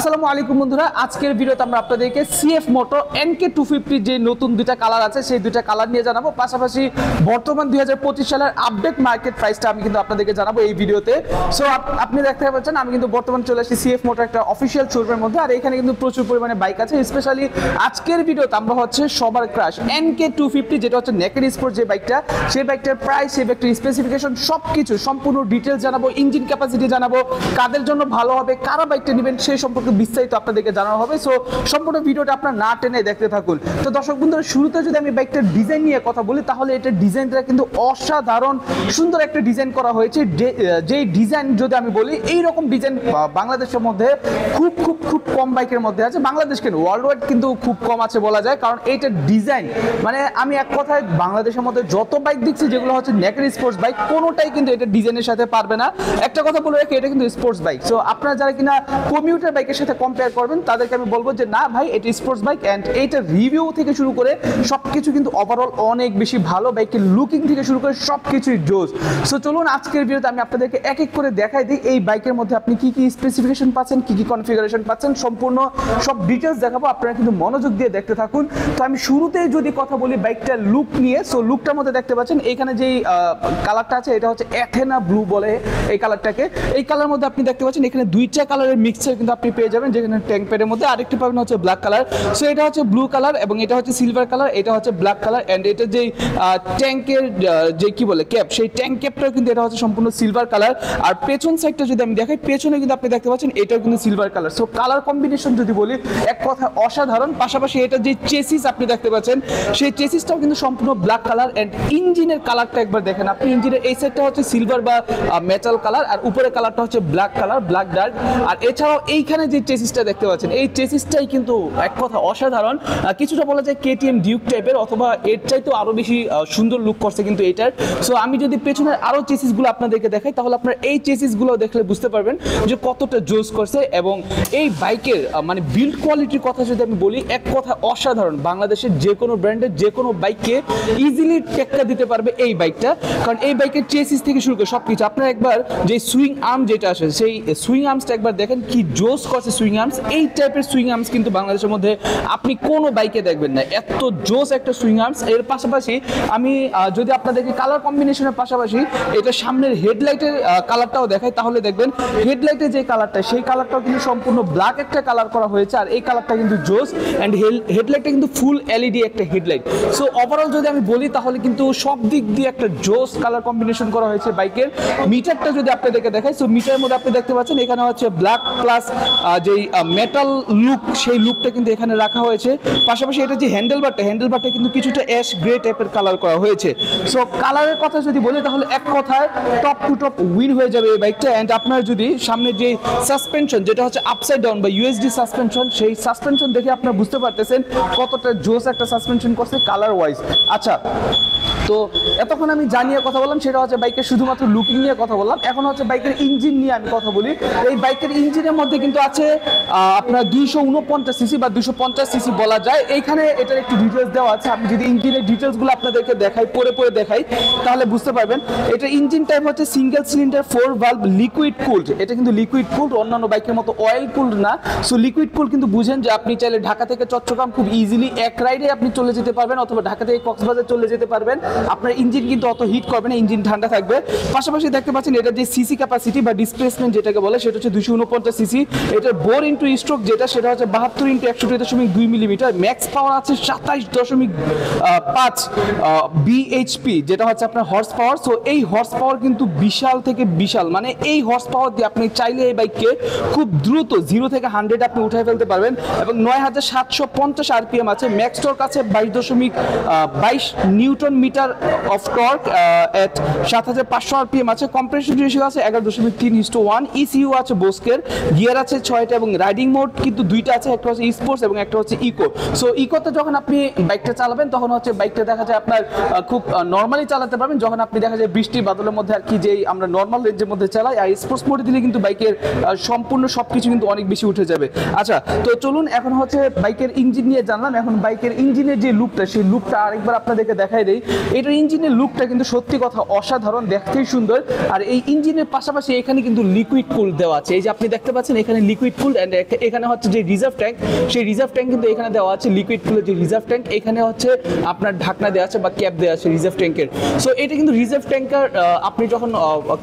আসসালামু আলাইকুম বন্ধুরা, আজকের ভিডিওতে আমরা আপনাদেরকে সিএফ মোটর NK250 যে নতুন দুইটা কালার আছে সেই দুইটা কালার নিয়ে জানাবো। পাশাপাশি বর্তমান 2025 সালের আপডেট মার্কেট প্রাইসটা আমি কিন্তু আপনাদেরকে জানাবো এই ভিডিওতে। সো আপনি দেখতে পাচ্ছেন আমি কিন্তু বর্তমান চলে আসছি সিএফ মোটর একটা অফিসিয়াল শোরুমের মধ্যে, আর এখানে কিন্তু প্রচুর পরিমাণে বাইক আছে। স্পেশালি আজকের ভিডিওতে আমরা হচ্ছে সবার ক্রাশ NK250 যেটা হচ্ছে নেকেড স্পোর্ট যে বাইকটা, সেই বাইকটার প্রাইস, সেই বাইকটার স্পেসিফিকেশন সবকিছু সম্পূর্ণ ডিটেলস জানাবো, ইঞ্জিন ক্যাপাসিটি জানাবো, কাদের জন্য ভালো হবে, কারা বাইকটা নেবেন সেই সম্পর্কে বিস্তারিত আপনাদেরকে জানানো হবে। সো সম্পূর্ণ ভিডিওটা আপনারা না টেনে দেখতে থাকুন। তো দর্শক বন্ধুরা, শুরুতে যদি আমি বাইকটার ডিজাইন নিয়ে কথা বলি তাহলে এটার ডিজাইনটা কিন্তু অসাধারণ সুন্দর একটা ডিজাইন করা হয়েছে। যেই ডিজাইন যদি আমি বলি, এইরকম ডিজাইন বাংলাদেশের মধ্যে খুব খুব খুব কম বাইকের মধ্যে আছে। বাংলাদেশ কেন, ওয়ার্ল্ড ওয়াইড কিন্তু খুব কম আছে বলা যায়, কারণ এইটার ডিজাইন মানে আমি এক কথায় বাংলাদেশের মধ্যে যত বাইক দেখছি যেগুলো হচ্ছে নেকেড স্পোর্টস বাইক, কোনোটাই কিন্তু এটা ডিজাইনের সাথে পারবে না। একটা কথা বলে রাখি, এটা কিন্তু স্পোর্টস বাইক। সো আপনারা যারা কিনা কমিউটার বাইকের সাথে কম্পেয়ার করবেন তাদেরকে আমি বলবো যে না ভাই, এটা স্পোর্টস বাইক। অ্যান্ড এইটার রিভিউ থেকে শুরু করে সবকিছু কিন্তু ওভারঅল অনেক বেশি ভালো। বাইকের লুকিং থেকে শুরু করে সবকিছুই জোস। সো চলুন আজকের ভিডিওতে আমি আপনাদেরকে এক এক করে দেখাই দিই এই বাইকের মধ্যে আপনি কি কি স্পেসিফিকেশন পাচ্ছেন, কি কি কনফিগারেশন পাচ্ছেন, সম্পূর্ণ সব ডিটেলস দেখাবো। আপনারা কিন্তু মনোযোগ দিয়ে দেখতে থাকুন। তো আমি শুরুতেই যদি কথা বলি বাইকটার লুক নিয়ে, সো লুকটার মধ্যে দেখতে পাচ্ছেন এখানে যেই কালারটা আছে এটা হচ্ছে অ্যাথেনা ব্লু বলে এই কালারটাকে। এই কালার মধ্যে আপনি দেখতে পাচ্ছেন এখানে দুইটা কালারের মিক্সচার কিন্তু আপনি পেয়ে যাবেন, যেখানে ট্যাঙ্ক প্যাডের মধ্যে আরেকটি পাবেন হচ্ছে ব্ল্যাক কালার। সো এটা হচ্ছে ব্লু কালার এবং এটা হচ্ছে সিলভার কালার, এটা হচ্ছে ব্ল্যাক কালার। এন্ড এটা যে ট্যাঙ্কের যে কি বলে ক্যাপ, সেই ট্যাঙ্ক ক্যাপটাও কিন্তু এটা হচ্ছে সম্পূর্ণ সিলভার কালার। আর পেছন সাইডটা যদি আমি দেখাই, পেছনে কিন্তু আপনি দেখতে পাচ্ছেন এটাও কিন্তু silver colour. So colour combination যদি বলি এক কথা অসাধারণ। পাশাপাশি এটা যে চেসিস আপনি দেখতে পাচ্ছেন, সেই চেসিসটাও কিন্তু সম্পূর্ণ ব্ল্যাক কালার। এন্ড ইঞ্জিনের কালারটা একবার দেখেন আপনি, ইঞ্জিনের এই সাইডটা হচ্ছে সিলভার বা মেটাল কালার, আর উপরের কালারটা হচ্ছে ব্ল্যাক কালার, ব্ল্যাক ডার্ক। আর এছাড়াও এইখানে যে চেসিসটা দেখতে পাচ্ছেন, এই চেসিসটাই কিন্তু এক কথা অসাধারণ। কিছুটা বলা যায় KTM ডিউক টাইপের, অথবা এর চাইতেও আরো বেশি সুন্দর লুক করছে কিন্তু এটার। সো আমি যদি পেছনের আরো চেসিসগুলো আপনাদেরকে দেখাই তাহলে আপনারা এই চেসিসগুলো দেখলে বুঝতে পারবেন যে কতটা জোস করছে। এবং এই বাইকের মানে বিল্ড কোয়ালিটির কথা যদি আমি বলি, এক কথা অসাধারণ। বাংলাদেশের যে কোনো ব্র্যান্ডের যে কোনো বাইককে ইজিলি টেক্কা দিতে পারবে এই বাইকটা, কারণ এই বাইকের চেসিস থেকে শুরু করে সবকিছু। আপনারা একবার যে সুইং আর্ম যেটা আসে, সেই সুইং আর্মসটা একবার দেখেন কি জোস করছে সুইং আর্মস। এই টাইপের সুইং আর্মস কিন্তু বাংলাদেশের মধ্যে আপনি কোনো বাইকে দেখবেন না, এত জোস একটা সুইং আর্মস। এর পাশাপাশি আমি যদি আপনাদেরকে কালার কম্বিনেশনের পাশাপাশি এটা সামনের হেডলাইটের কালারটাও দেখাই তাহলে দেখবেন হেডলাইটের যে কালারটা, সেই কালারটাও কিন্তু সম্পূর্ণ ব্ল্যাক একটা কালার করা হয়েছে। আর এই কালারটা কিন্তু জোস। অ্যান্ড হেডলাইটটা কিন্তু ফুল LED একটা হেডলাইট। সো ওভারঅল যদি আমি বলি তাহলে কিন্তু সব দিক দিয়ে একটা জোস কালার কম্বিনেশন করা হয়েছে বাইকের। মিটারটা যদি আপনাদেরকে দেখাই, সো মিটারের মধ্যে আপনি দেখতে পাচ্ছেন এখানে হচ্ছে ব্ল্যাক প্লাস যেই মেটাল লুক, সেই লুকটা কিন্তু এখানে রাখা হয়েছে। পাশাপাশি এটা যে হ্যান্ডেলবারটা কিন্তু কিছুটা অ্যাশ গ্রে টাইপের কালার করা হয়েছে। সো কালারের কথা যদি বলি তাহলে এক কথায় টপ টু টপ উইন হয়ে যাবে এই বাইকটা। অ্যান্ড আপনার যদি সামনে যে সাসপেনশন যেটা হচ্ছে আপসাইড ডাউন বা USD সাসপেনশন, সেই সাসপেনশন দেখে আপনারা বুঝতে পারতেছেন কতটা জোস একটা সাসপেনশন করছে কালার ওয়াইজ। আচ্ছা, তো এতক্ষণ আমি জানিয়ে কথা বললাম সেটা হচ্ছে বাইকের শুধুমাত্র লুকিং নিয়ে কথা বললাম। এখন হচ্ছে বাইকের ইঞ্জিন নিয়ে আমি কথা বলি। এই বাইকের ইঞ্জিনের মধ্যে কিন্তু আছে আপনার 249 সিসি বা 250 সিসি বলা যায়। এইখানে এটার একটু ডিটেলস দেওয়া আছে। আমি যদি ইঞ্জিনের ডিটেলসগুলো আপনাদেরকে দেখাই, পরে দেখাই তাহলে বুঝতে পারবেন। এটা ইঞ্জিন টাইপ হচ্ছে single cylinder 4 valve liquid cooled. এটা কিন্তু লিকুইড কুলড, অন্যান্য বাইকের মতো অয়েল কুলড না। সো লিকুইড কুলড কিন্তু বুঝেন যে আপনি চাইলে ঢাকা থেকে চট্টগ্রাম খুব ইজিলি এক রাইডে আপনি চলে যেতে পারবেন, অথবা ঢাকা থেকে কক্সবাজার চলে যেতে পারবেন। আপনার ইঞ্জিন কিন্তু অত হিট করবে না, ইঞ্জিন ঠান্ডা থাকবে। পাশাপাশি দেখতে পাচ্ছেন এটা যে সিসি ক্যাপাসিটি বা ডিসপ্লেসমেন্ট যেটাকে বলে, সেটা হচ্ছে 249 সিসি। এটার বোর ইন্টু স্ট্রোক যেটা, সেটা হচ্ছে 72 ইন্টু 102.2 মিলিমিটার। ম্যাক্স পাওয়ার আছে 27.5 bhp, যেটা হচ্ছে আপনার হর্স পাওয়ার। সো এই হর্স পাওয়ার কিন্তু বিশাল থেকে বিশাল, মানে এই হর্স পাওয়ার দিয়ে আপনি চাইলে এই বাইককে খুব দ্রুত 0 থেকে 100 আপনি উঠাই ফেলতে পারবেন। এবং 9750 RPM আছে। ম্যাক্স টর্ক আছে 22.22 newton metre of torque at 7500 RPM আছে। কম্প্রেশন রেশিও আছে 11.3:1। ECU আছে বোস্কের, গিয়ার আছে 6টা এবং রাইডিং মোড কিন্তু দুইটা আছে, একটা হচ্ছে স্পোর্টস এবং একটা হচ্ছে ইকো। সো ইকোতে যখন আপনি বাইকটা চালাবেন তখন হচ্ছে বাইকটা দেখা যায় আপনার খুব নর্মালি চালাতে পারবেন, যখন আপনি দেখা যায় বৃষ্টি বাদলের মধ্যে আর কি যেই আমরা নর্মাল রেঞ্জের মধ্যে চালাই। আর স্পোর্টস মোডে দিলে কিন্তু বাইকের সম্পূর্ণ সবকিছু কিন্তু অনেক বেশি উঠে যাবে। আচ্ছা, তো চলুন এখন হচ্ছে বাইকের ইঞ্জিন নিয়ে জানলাম। এখন বাইকের ইঞ্জিনের যে লুকটা, সেই লুকটা আরেকবার আপনাদেরকে দেখাই দেই। এটার ইঞ্জিনের লুকটা কিন্তু সত্যি কথা অসাধারণ, দেখতেই সুন্দর। আর এই ইঞ্জিনের পাশাপাশি এখানে কিন্তু লিকুইড কুল দেওয়া আছে, এই যে আপনি দেখতে পাচ্ছেন এখানে লিকুইড কুল, অ্যান্ড এখানে হচ্ছে যে রিজার্ভ ট্যাঙ্ক, সেই রিজার্ভ ট্যাঙ্ক কিন্তু এখানে দেওয়া আছে, লিকুইড কুলের যে রিজার্ভ ট্যাঙ্ক, এখানে হচ্ছে আপনার ঢাকনা দেওয়া আছে বা ক্যাপ দেওয়া আছে রিজার্ভ ট্যাঙ্কের। সো এটা কিন্তু রিজার্ভ ট্যাঙ্কার, আপনি যখন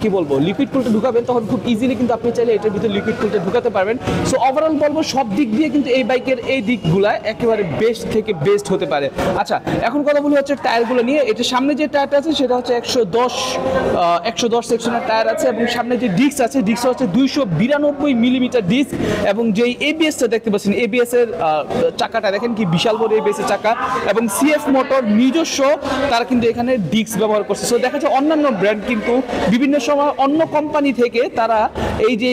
কি বলবো লিকুইড কুলটা ঢুকাবেন তখন খুব ইজিলি কিন্তু আপনি চাইলে এটার ভিতরে লিকুইড কুলটা ঢুকাতে পারবেন। সো ওভারঅল বলবো সব দিক দিয়ে কিন্তু এই বাইকের এই দিকগুলা একেবারে বেস্ট থেকে বেস্ট হতে পারে। আচ্ছা, এখন কথা বলি হচ্ছে টায়ারগুলো নিয়ে। এটার সামনে যে টায়ারটা আছে সেটা হচ্ছে 110 সেকশনের টায়ার আছে, এবং সামনে যে ডিস্ক আছে ডিস্ক হচ্ছে 292 মিলিমিটার ডিস্ক, এবং যেই এবিএসটা দেখতে পাচ্ছেন এবিএস এর চাকাটা দেখেন কি বিশাল বড় এবিএস এর চাকা, এবং সিএফ মোটর নিজস্ব তারা কিন্তু এখানে ডিস্ক ব্যবহার করছে। সো দেখা যাচ্ছে অন্যান্য ব্র্যান্ড কিন্তু বিভিন্ন সময় অন্য কোম্পানি থেকে তারা এই যে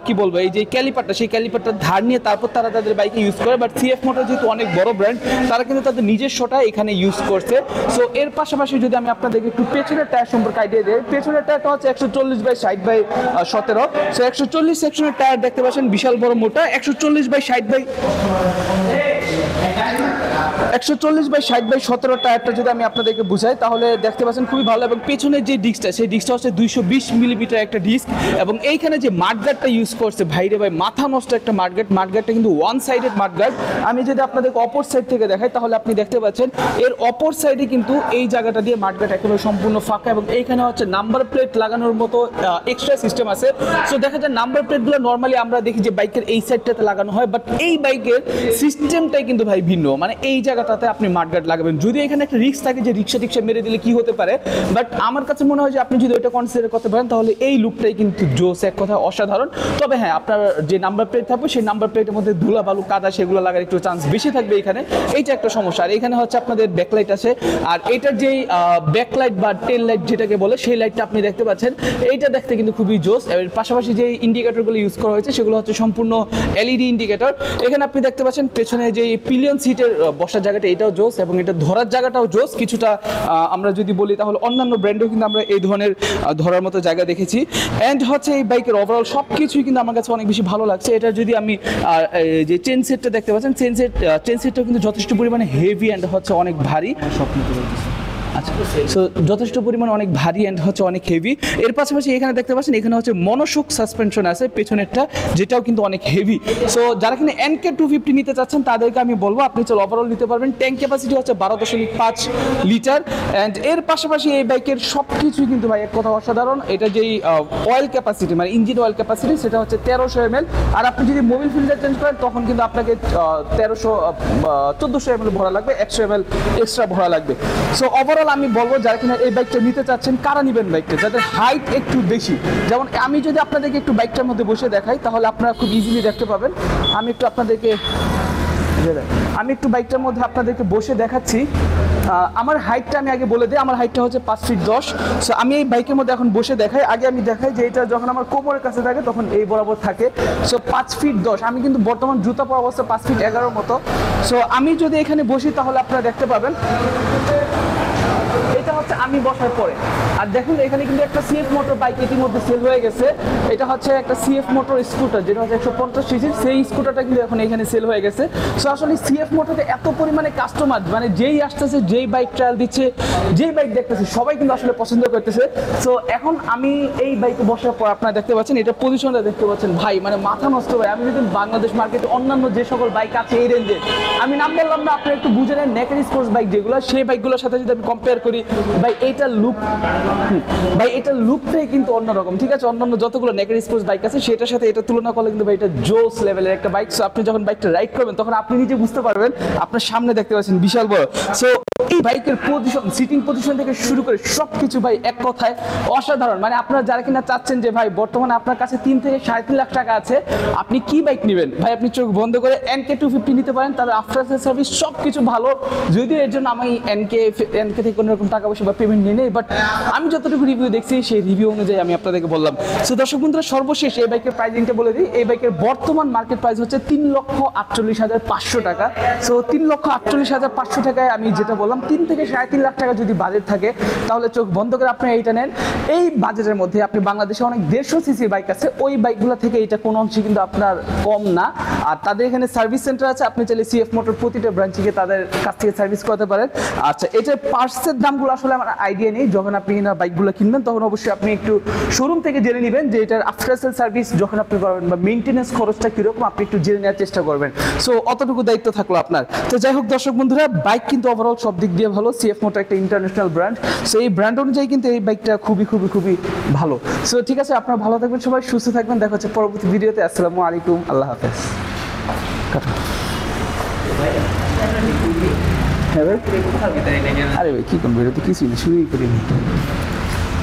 কি বলবো এই যে ক্যালিপারটা, সেই ক্যালিপারটা ধার নিয়ে তারপর তারা তাদের বাইকে ইউজ করে, বাট সিএফ মোটর যেহেতু অনেক বড় ব্র্যান্ড তারা কিন্তু তাদের নিজস্বটা এখানে ইউজ করছে। সো এর পাশাপাশি যদি আমি আপনাদেরকে একটু পেছনের টায়ার সম্পর্কে আইডিয়া দিই, পেছনের টায়ারটা হচ্ছে 140/60/17। সো 140 সেকশনের টায়ার দেখতে পাচ্ছেন বিশাল বড় মোটা, 140/60/17 টায়ারটা যদি আমি আপনাদেরকে বুঝাই তাহলে দেখতে পাচ্ছেন খুবই ভালো। এবং পেছনের যে ডিস্কটা সেই ডিস্কটা হচ্ছে 220 মিলিমিটার একটা ডিস্ক, এবং এইখানে যে মাডগার্ডটা ইউজ করছে ভাইরে ভাই মাথা নষ্ট একটা মাডগার্ডটা কিন্তু ওয়ান সাইডেড মাডগার্ড। আমি যদি আপনাদেরকে অপর সাইড থেকে দেখাই তাহলে আপনি দেখতে পাচ্ছেন এর অপর সাইডে কিন্তু এই জায়গাটা দিয়ে মাডগার্ড একেবারে সম্পূর্ণ ফাঁকা, এবং এইখানে হচ্ছে নাম্বার প্লেট লাগানোর মতো এক্সট্রা সিস্টেম আছে। সো দেখা যায় নাম্বার প্লেটগুলো নর্মালি আমরা দেখি যে বাইকের এই সাইডটাতে লাগানো হয়, বাট এই বাইকের সিস্টেমটাই কিন্তু ভাই ভিন্ন, মানে এই জায়গাটাতে আপনি মাডগার্ড লাগাবেন। যদি এখানে একটা রিস্ক থাকে যে রিক্সা মেরে দিলে কি হতে পারে, বাট আমার কাছে মনে হয় যে আপনি যদি ওইটা কনসিডার করতে পারেন তাহলে এই লুকটাই কিন্তু জোস, এক কথা অসাধারণ। তবে হ্যাঁ, আপনার যে নাম্বার প্লেট থাকবে সেই নাম্বার প্লেটের মধ্যে ধুলা বালু কাদা সেগুলো লাগার একটু চান্স বেশি থাকবে এখানে, এইটা একটা সমস্যা। আর এখানে হচ্ছে আপনাদের ব্যাকলাইট আছে, আর এটার যেই ব্যাকলাইট বা টেল লাইট যেটাকে বলে সেই লাইটটা আপনি দেখতে পাচ্ছেন, এইটা দেখতে কিন্তু খুবই জোস। এর পাশাপাশি যে ইন্ডিকেটরগুলো ইউজ করা হয়েছে সেগুলো হচ্ছে সম্পূর্ণ এলইডি ইন্ডিকেটর। এখানে আপনি দেখতে পাচ্ছেন পেছনে যে পিলিয়ন সিটের বসার জায়গাটা এটাও জোস, এবং এটা ধরার জায়গাটাও জোস কিছুটা। আমরা যদি বলি তাহলে অন্যান্য ব্র্যান্ডেও কিন্তু আমরা এই ধরনের ধরার মতো জায়গা দেখেছি। অ্যান্ড হচ্ছে এই বাইকের ওভারঅল সব কিছুই কিন্তু আমার কাছে অনেক বেশি ভালো লাগছে। এটা যদি আমি যে চেন সেটটা দেখতে পাচ্ছেন চেন সেটটাও কিন্তু যথেষ্ট পরিমাণে হেভি অ্যান্ড হচ্ছে অনেক ভারী। আচ্ছা, সো যথেষ্ট পরিমাণ অনেক ভারী অ্যান্ড হচ্ছে অনেক হেভি। এর পাশাপাশি এখানে দেখতে পাচ্ছেন এখানে হচ্ছে মনোশক সাসপেনশন আছে পেছনেরটা, যেটাও কিন্তু অনেক হেভি। সো যারা কিনা NK 250 নিতে চাচ্ছেন তাদেরকে আমি বলবো আপনি চলো ওভারঅল নিতে পারবেন। ট্যাঙ্ক ক্যাপাসিটি হচ্ছে 12.5 লিটার, অ্যান্ড এর পাশাপাশি এই বাইকের সব কিছুই কিন্তু ভাই এক কথা অসাধারণ। এটা যেই অয়েল ক্যাপাসিটি মানে ইঞ্জিন অয়েল ক্যাপাসিটি সেটা হচ্ছে 1300 ml, আর আপনি যদি মোবিল ফিল্টার চেঞ্জ করেন তখন কিন্তু আপনাকে 1400 ml ভরা লাগবে, 100 ml এক্সট্রা ভরা লাগবে। সো ওভারঅল আমি বলবো যারা কিনা এই বাইকটা নিতে চাচ্ছেন কারা নেবেন বাইকটা, যাদের হাইট একটু বেশি। যেমন আমি যদি আপনাদেরকে একটু বাইকটার মধ্যে বসে দেখাই তাহলে আপনারা খুব ইজিলি দেখতে পাবেন। আমি একটু বাইকটার মধ্যে আপনাদেরকে বসে দেখাচ্ছি। আমার হাইটটা আমি আগে বলে দিই, আমার হাইটটা হচ্ছে 5 ফিট 10। সো আমি এই বাইকের মধ্যে এখন বসে দেখাই। আগে আমি দেখাই যে এটা যখন আমার কোমরের কাছে থাকে তখন এই বরাবর থাকে। সো 5 ফিট 10, আমি কিন্তু বর্তমান জুতা পরা অবস্থা 5 ফিট 11 মতো। সো আমি যদি এখানে বসি তাহলে আপনারা দেখতে পাবেন এটা হচ্ছে আমি বসার পরে। আর দেখুন এখানে কিন্তু একটা সিএফ মোটর বাইক ইতিমধ্যে সেল হয়ে গেছে। এটা হচ্ছে একটা সিএফ মোটর স্কুটার যেটা হচ্ছে 150 সিসির, সেই স্কুটারটা কিন্তু এখন এখানে সেল হয়ে গেছে। সো আসলে সিএফ মোটরে এত পরিমাণে কাস্টমার, মানে যেই আসতেছে যেই বাইক ট্রায়াল দিচ্ছে যেই বাইক দেখতেছে সবাই কিন্তু আসলে পছন্দ করতেছে। সো এখন আমি এই বাইকে বসার পর আপনারা দেখতে পাচ্ছেন এটা পজিশনটা দেখতে পাচ্ছেন ভাই, মানে মাথা নষ্ট ভাই। আমি যদি বাংলাদেশ মার্কেটে অন্যান্য যে সকল বাইক আছে এই রেঞ্জে, আমি নাম বললাম না, আপনি একটু বুঝে নেন নেকেড স্পোর্টস বাইক যেগুলো, সেই বাইকগুলোর সাথে যদি আমি কম্পেয়ার করি ভাই এটার লুকটাই কিন্তু অন্যরকম। ঠিক আছে, অন্যান্য যতগুলো নেকেড স্পোর্টস বাইক আছে সেটার সাথে এটা তুলনা করলে কিন্তু ভাই এটা জোস লেভেলের একটা বাইক। সো আপনি যখন বাইকটা রাইড করবেন তখন আপনি নিজে বুঝতে পারবেন, আপনার সামনে দেখতে পাচ্ছেন বিশাল বড়। সো এই বাইকের পজিশন, সিটিং পজিশন থেকে শুরু করে সবকিছু ভাই এক কথায় অসাধারণ। মানে আপনারা যারা কিনা চাচ্ছেন যে ভাই বর্তমানে আপনার কাছে 3 থেকে 3.5 লাখ টাকা আছে, আপনি কি বাইক নেবেন ভাই, আপনি চোখ বন্ধ করে NK 250 নিতে পারেন। তাদের আফটার সেল সার্ভিস সবকিছু ভালো, যদিও এর জন্য আমি NK থেকে কোনো রকম টাকা পয়সা বা পেমেন্ট নিয়ে নেই, বাট আমি যতটুকু রিভিউ দেখছি সেই রিভিউ অনুযায়ী আমি আপনাদেরকে বললাম। সো দর্শক বন্ধুরা, সর্বশেষ এই বাইকের প্রাইসিংটা বলে দিই। এই বাইকের বর্তমান মার্কেট প্রাইস হচ্ছে 3,48,500 টাকা। সো 3,48,500 টাকায় আমি যেটা বললাম, 3 থেকে 3.5 লাখ টাকা যদি বাজেট থাকে তাহলে চোখ বন্ধ করে আপনি এইটা নেন। এই বাজেটের মধ্যে আপনি বাংলাদেশে অনেক 150 সিসি বাইক আছে, ওই বাইকগুলো থেকে এটা কোনো অংশে কিন্তু আপনার কম না। আর তাদের এখানে সার্ভিস সেন্টার আছে, আপনি চাইলে সিএফ মোটর প্রতিটা ব্রাঞ্চে গিয়ে তাদের কাছ থেকে সার্ভিস করতে পারেন। আচ্ছা, এটার পার্টসের দামগুলো আসলে আমার আইডিয়া নেই, যখন আপনি বাইকগুলো কিনবেন তখন অবশ্যই আপনি একটু শোরুম থেকে জেনে নেবেন যে এটার আফটার সেল সার্ভিস যখন আপনি করবেন বা মেইনটেনেন্স খরচটা কীরকম আপনি একটু জেনে নেওয়ার চেষ্টা করবেন। সো অতটুকু দায়িত্ব থাকলো আপনার। তো যাই হোক দর্শক বন্ধুরা, বাইক কিন্তু ওভারঅল সব দিক দিয়ে ভালো। সিএফ মোটর একটা ইন্টারন্যাশনাল ব্র্যান্ড, সো এই ব্র্যান্ড অনুযায়ী কিন্তু এই বাইকটা খুবই খুবই খুবই ভালো। সো ঠিক আছে, আপনারা ভালো থাকবেন, সবাই সুস্থ থাকবেন, দেখা হচ্ছে পরবর্তী ভিডিওতে। আসসালামু আলাইকুম, আল্লাহ হাফেজ। আরে ভাই কি করবো, এটা তো কিছুই না, শুরুই করিনি।